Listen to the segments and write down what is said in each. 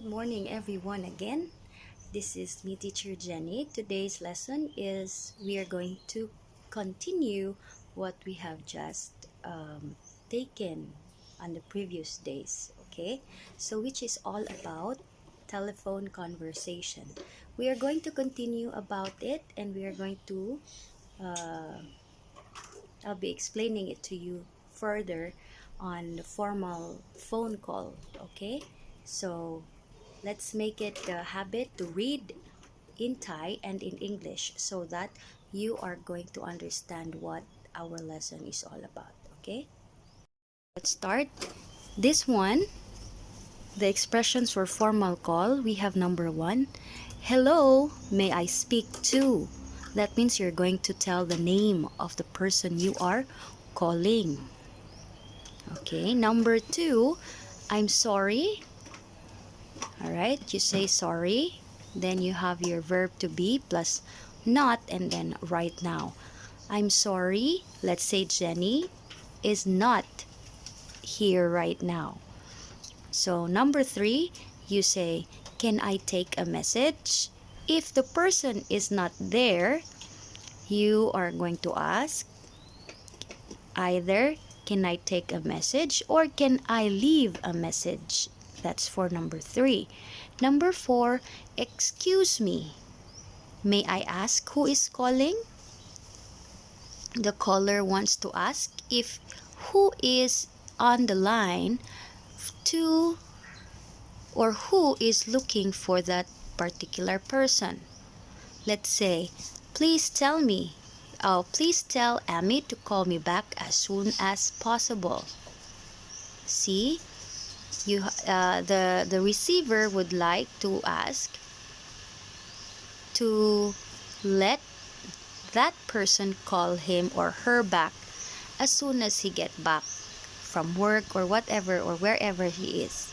Good morning everyone again. This is me, teacher Jenny. Today's lesson is we are going to continue what we have just taken on the previous days. Okay, so which is all about telephone conversation. We are going to continue about it, and we are going to I'll be explaining it to you further on the formal phone call. Okay, so let's make it a habit to read in Thai and in English so that you are going to understand what our lesson is all about. Okay, let's start. This one, the expressions for formal call, we have number one, hello, may I speak to? That means you're going to tell the name of the person you are calling. Okay, number two, I'm sorry. All right, you say sorry, then you have your verb to be plus not, and then right now. I'm sorry, let's say Jenny is not here right now. So number three, you say, can I take a message? If the person is not there, you are going to ask either can I take a message or can I leave a message? That's for number three. Number four, excuse me. May I ask who is calling? The caller wants to ask if who is on the line to or who is looking for that particular person. Let's say, please tell Amy to call me back as soon as possible. See, the receiver would like to ask to let that person call him or her back as soon as he get back from work or whatever or wherever he is.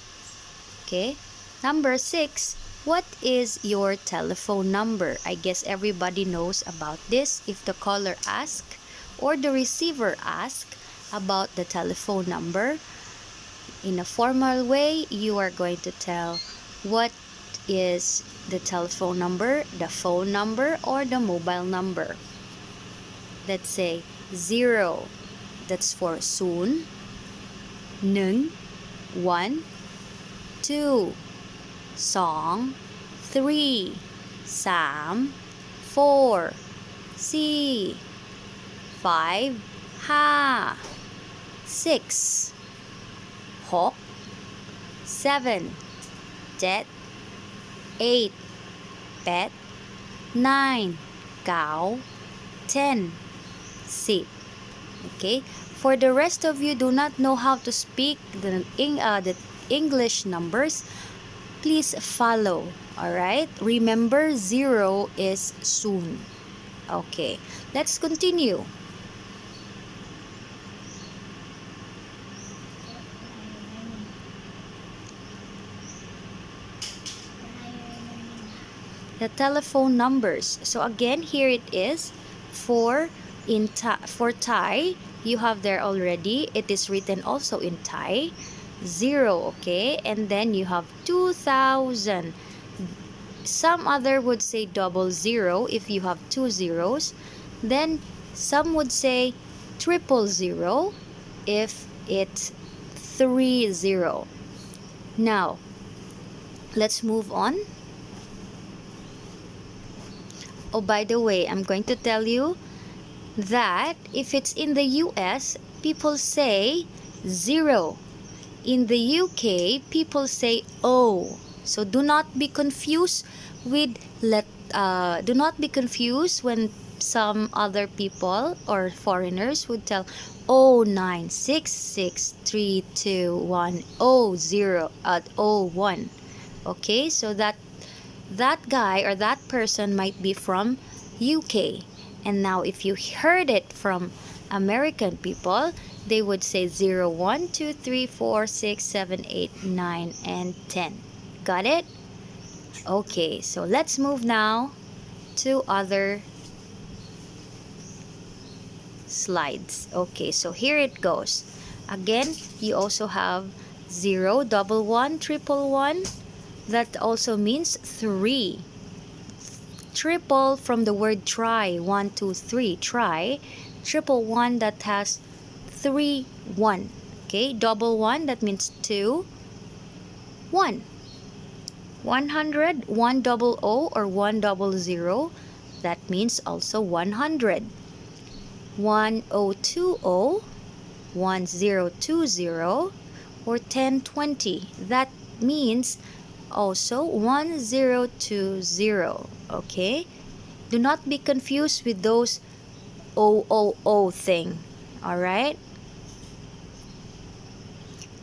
Okay, number six, what is your telephone number? I guess everybody knows about this. If the caller asks or the receiver asks about the telephone number, in a formal way, you are going to tell what is the telephone number, the phone number, or the mobile number. Let's say 0, that's for soon, 1, 1, 2, 2, 3, 3, 4, 4, 5, 5, 6, 6, 7, 7, 8, 8, 9, 9, 10, 10. Okay, for the rest of you do not know how to speak the English numbers, please follow. All right, remember 0 is soon. Okay, let's continue. The telephone numbers. So again, here it is for Thai. You have there already. It is written also in Thai. 0, okay, and then you have 2000. Some other would say 00 if you have 2 zeros. Then some would say 000 if it's 30. Now let's move on. Oh, by the way, I'm going to tell you that if it's in the US, people say 0. In the UK, people say O. So do not be confused with do not be confused when some other people or foreigners would tell 0966321001. Okay, so that guy or that person might be from UK. And now if you heard it from American people, they would say 0, 1, 2, 3, 4, 6, 7, 8, 9, and 10. Got it? Okay, so let's move now to other slides. Okay, so here it goes. Again, you also have 0, 1, 1, 1, 1, that also means 3. Triple from the word try, 1, 2, 3, try. Triple one, that has 3, 1. Okay, double one, that means 2, 1. 100, 100 or 100, that means also 100. 1020, 1020, or 1020, that means also 1020. Okay, do not be confused with those o thing. All right,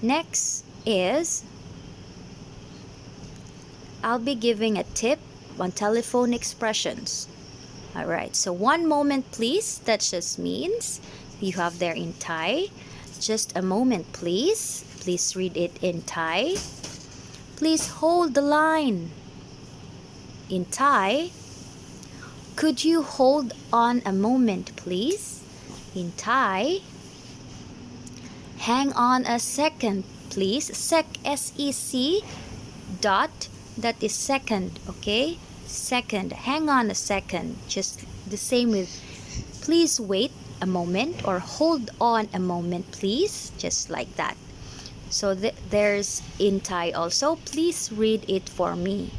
next is I'll be giving a tip on telephone expressions. All right, so one moment please, that just means you have there in Thai. Just a moment please. Please read it in Thai. Please hold the line. In Thai, could you hold on a moment please? In Thai, hang on a second please. Sec, S-E-C, dot, that is second, okay? Second, hang on a second. Just the same with please wait a moment or hold on a moment please, just like that. So there's in Thai also. Please read it for me.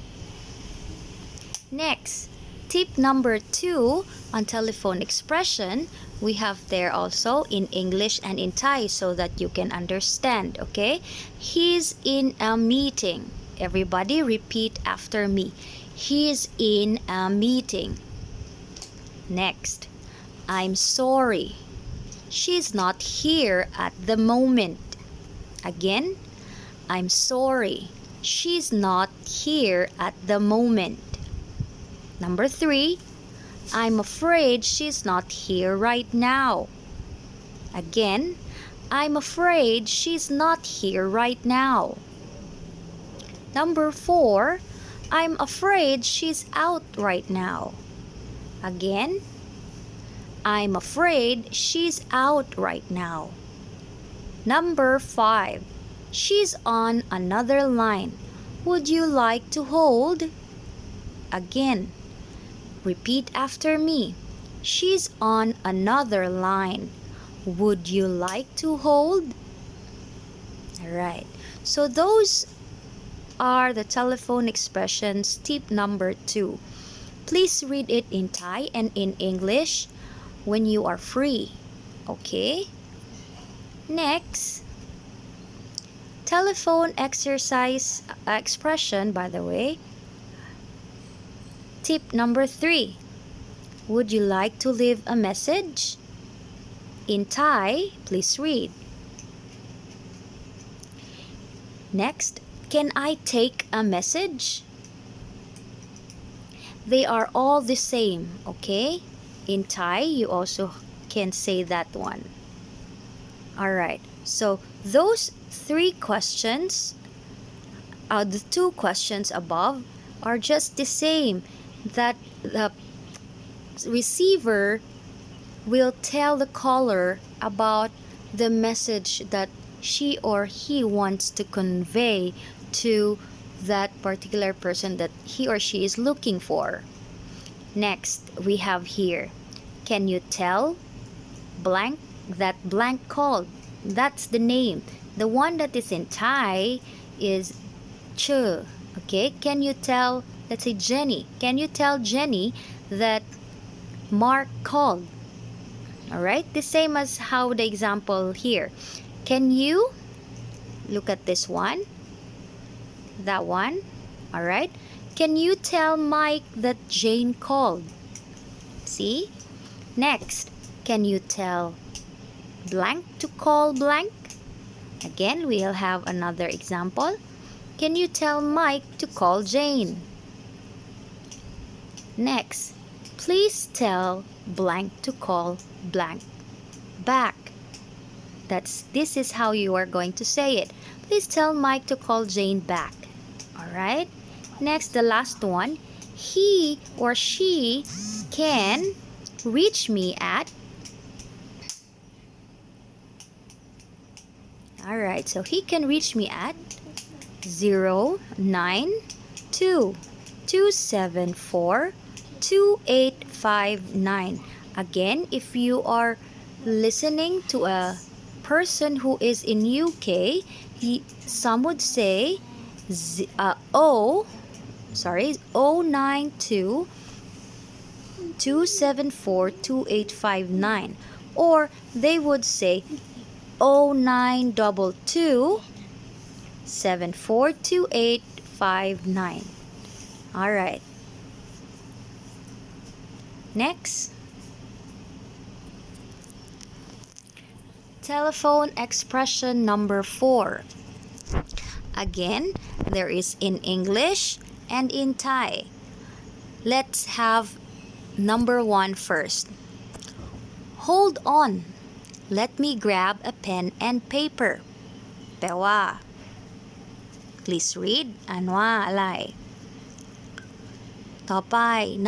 Next, tip number 2 on telephone expression, we have there also in English and in Thai so that you can understand, okay? He's in a meeting. Everybody repeat after me. He's in a meeting. Next, I'm sorry. She's not here at the moment. Again, I'm sorry. She's not here at the moment. Number 3, I'm afraid she's not here right now. Again, I'm afraid she's not here right now. Number 4, I'm afraid she's out right now. Again, I'm afraid she's out right now. Number 5, she's on another line. Would you like to hold? Again, repeat after me. She's on another line. Would you like to hold? Alright, so those are the telephone expressions, tip number 2. Please read it in Thai and in English when you are free. Okay? Next, telephone exercise expression, by the way. Tip number 3. Would you like to leave a message? In Thai, please read. Next, can I take a message? They are all the same, okay? In Thai, you also can say that one. Alright, so those 3 questions, the 2 questions above, are just the same, that the receiver will tell the caller about the message that she or he wants to convey to that particular person that he or she is looking for. Next, we have here, can you tell blank that blank called? That's the name. The one that is in Thai is Che. Okay, can you tell, let's say Jenny, can you tell Jenny that Mark called? Alright, the same as how the example here. Can you look at this one? That one? Alright. Can you tell Mike that Jane called? See? Next, can you tell blank to call blank? Again, we'll have another example. Can you tell Mike to call Jane? Next, please tell blank to call blank back. This is how you are going to say it. Please tell Mike to call Jane back. Alright? Next, the last one. He or she can reach me at. Alright, so he can reach me at 09 2742859. Again, if you are listening to a person who is in UK, some would say 092 2742859, or they would say 0922 742859. All right. Next, telephone expression number 4. Again, there is in English and in Thai. Let's have number 1 first. Hold on. Let me grab a pen and paper. แปลว่า Please read อ่านว่าอะไร ต่อไป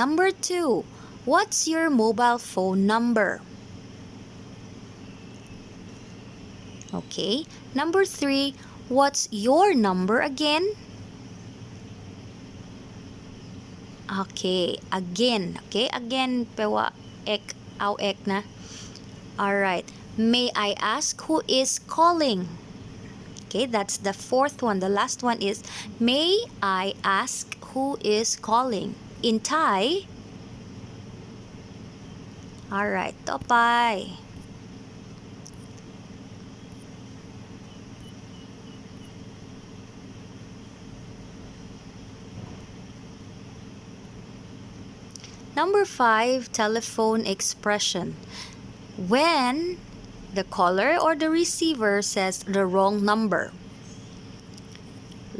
number 2. What's your mobile phone number? Okay. Number 3. What's your number again? Okay. Again. Okay. Again แปลว่า ek เอา ek นะ Alright. May I ask who is calling? Okay, that's the 4th one. The last one is, may I ask who is calling? In Thai. Alright, ต่อไป Number 5, telephone expression. When the caller or the receiver says the wrong number,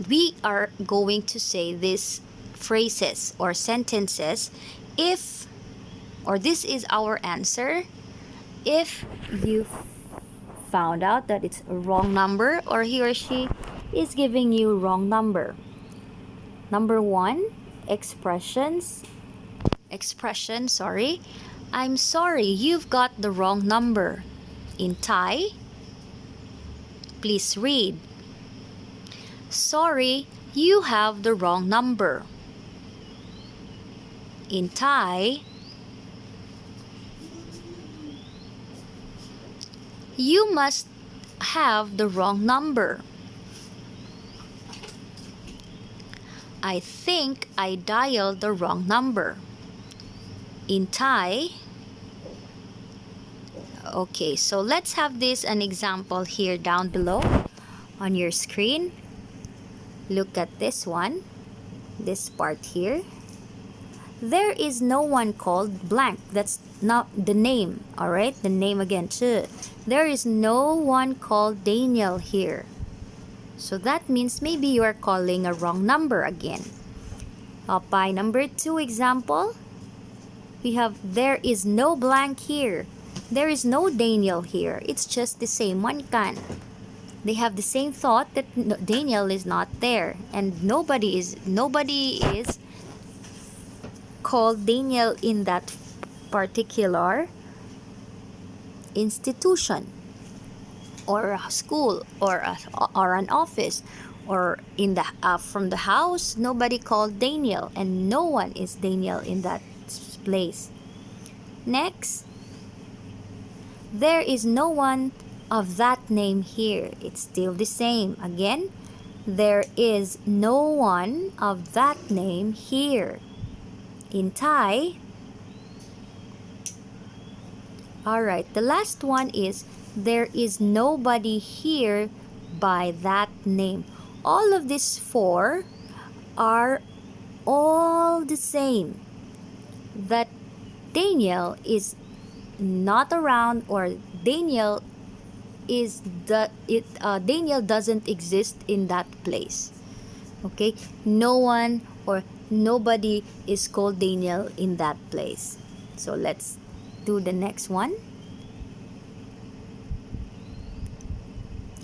we are going to say these phrases or sentences if, or this is our answer, if you found out that it's a wrong number or he or she is giving you wrong number. Number 1, expression, sorry. I'm sorry, you've got the wrong number. In Thai, please read. Sorry, you have the wrong number. In Thai, you must have the wrong number. I think I dialed the wrong number. In Thai, okay, so let's have this an example here down below on your screen. Look at this one, this part here. There is no one called blank. That's not the name, all right? The name again, ชื่อ. There is no one called Daniel here. So that means maybe you are calling a wrong number again. By number 2 example, we have there is no blank here. There is no Daniel here. It's just the same one kan. They have the same thought that Daniel is not there, and nobody is called Daniel in that particular institution or a school or an office or in the from the house. Nobody called Daniel, and no one is Daniel in that place. Next, there is no one of that name here. It's still the same. Again, there is no one of that name here. In Thai, alright, the last one is there is nobody here by that name. All of these 4 are all the same. That Daniel is not around, or Daniel doesn't exist in that place. Okay, no one or nobody is called Daniel in that place. So let's do the next one.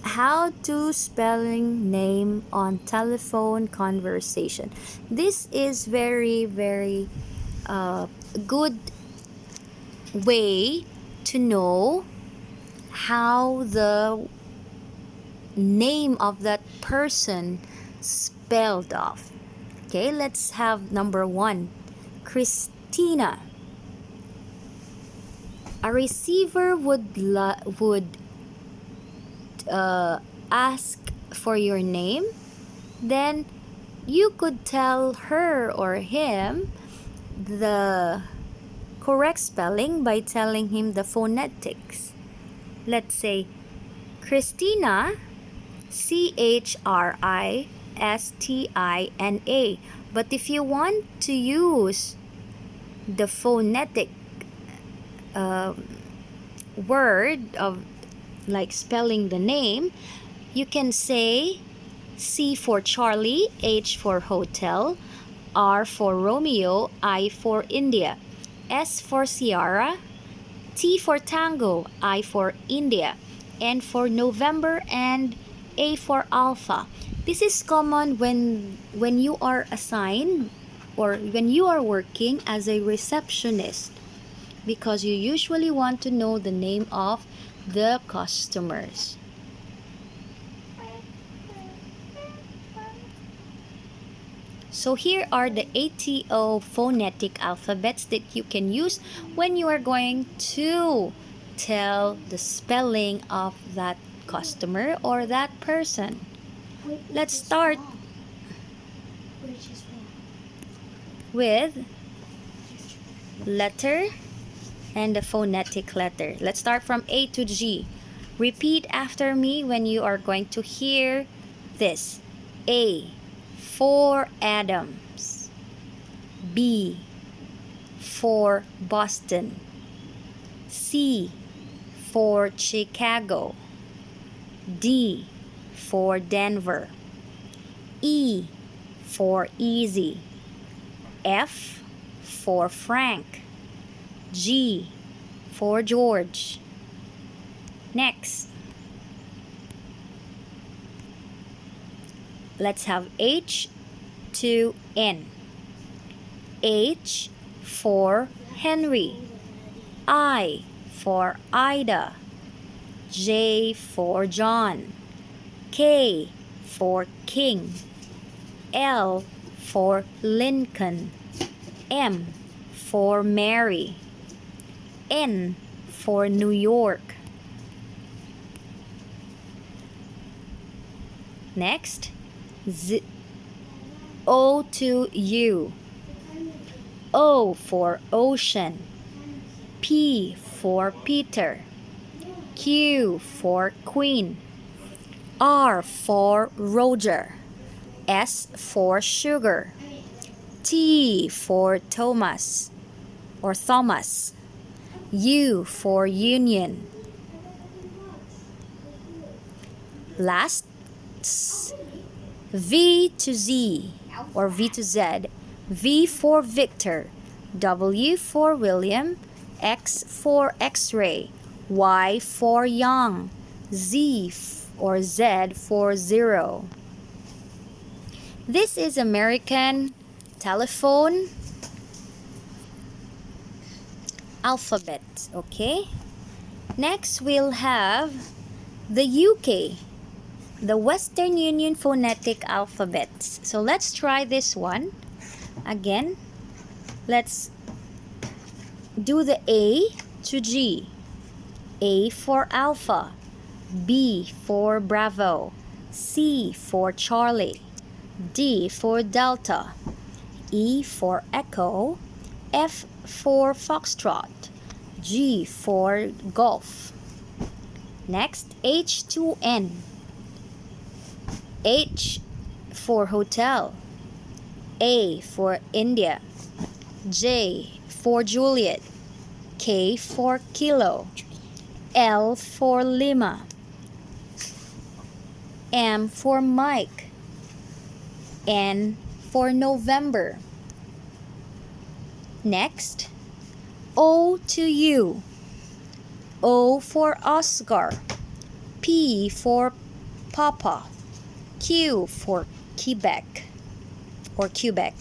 How to spelling name on telephone conversation. This is very good way to know how the name of that person spelled off. Okay, let's have number 1. Christina. A receiver would ask for your name. Then you could tell her or him the correct spelling by telling him the phonetics. Let's say Christina, Christina. But if you want to use the phonetic word of like spelling the name, you can say C for Charlie, H for hotel, R for Romeo, I for India, S for Sierra, T for Tango, I for India, N for November, and A for Alpha. This is common when you are assigned or when you are working as a receptionist, because you usually want to know the name of the customers. So here are the ATO phonetic alphabets that you can use when you are going to tell the spelling of that customer or that person. Let's start with letter and the phonetic letter. Let's start from A to G. Repeat after me when you are going to hear this. A for Adams. B for Boston. C for Chicago. D for Denver. E for easy. F for Frank. G for George. Next, let's have H to N. H for Henry. I for Ida. J for John. K for King. L for Lincoln. M for Mary. N for New York. Next, O to U. O for ocean. P for Peter. Q for Queen. R for Roger. S for sugar. T for Thomas or Thomas. U for union. Last, V to Z or V to Z. V for Victor. W for William. X for X-ray. Y for young. Z or Z for zero. This is American telephone alphabet, okay? Next, we'll have the UK, the Western Union phonetic alphabets. So let's try this one. Again, let's do the A to G. A for Alpha. B for Bravo. C for Charlie. D for Delta. E for Echo. F for Foxtrot. G for Golf. Next, H to N. H for Hotel. A for India. J for Juliet. K for Kilo. L for Lima. M for Mike. N for November. Next, O to U. O for Oscar. P for Papa. Q for Quebec or Quebec.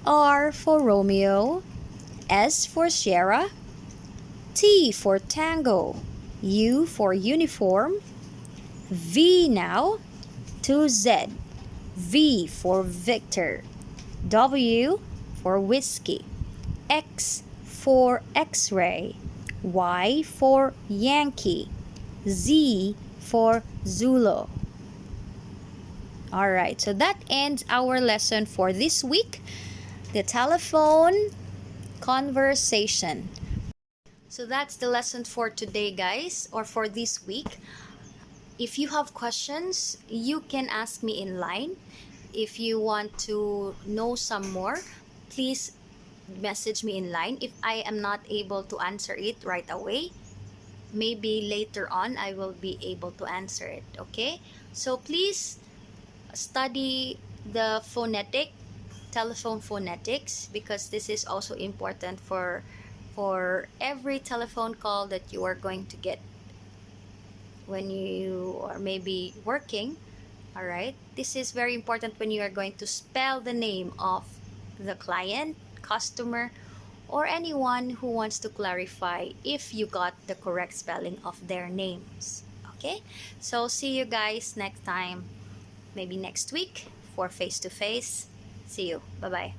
R for Romeo. S for Sierra. T for Tango. U for uniform. V now to Z. V for Victor. W for whiskey, X for X-ray, Y for Yankee, Z for Zulu. Alright, so that ends our lesson for this week, the telephone conversation. So that's the lesson for today, guys, or for this week. If you have questions, you can ask me in line. If you want to know some more, please message me in line. If I am not able to answer it right away, maybe later on I will be able to answer it. Okay, so please study the telephone phonetics, because this is also important for every telephone call that you are going to get when you are maybe working. All right, this is very important when you are going to spell the name of the client, customer, or anyone who wants to clarify if you got the correct spelling of their names. Okay, so see you guys next time, maybe next week for face to face. See you. Bye bye.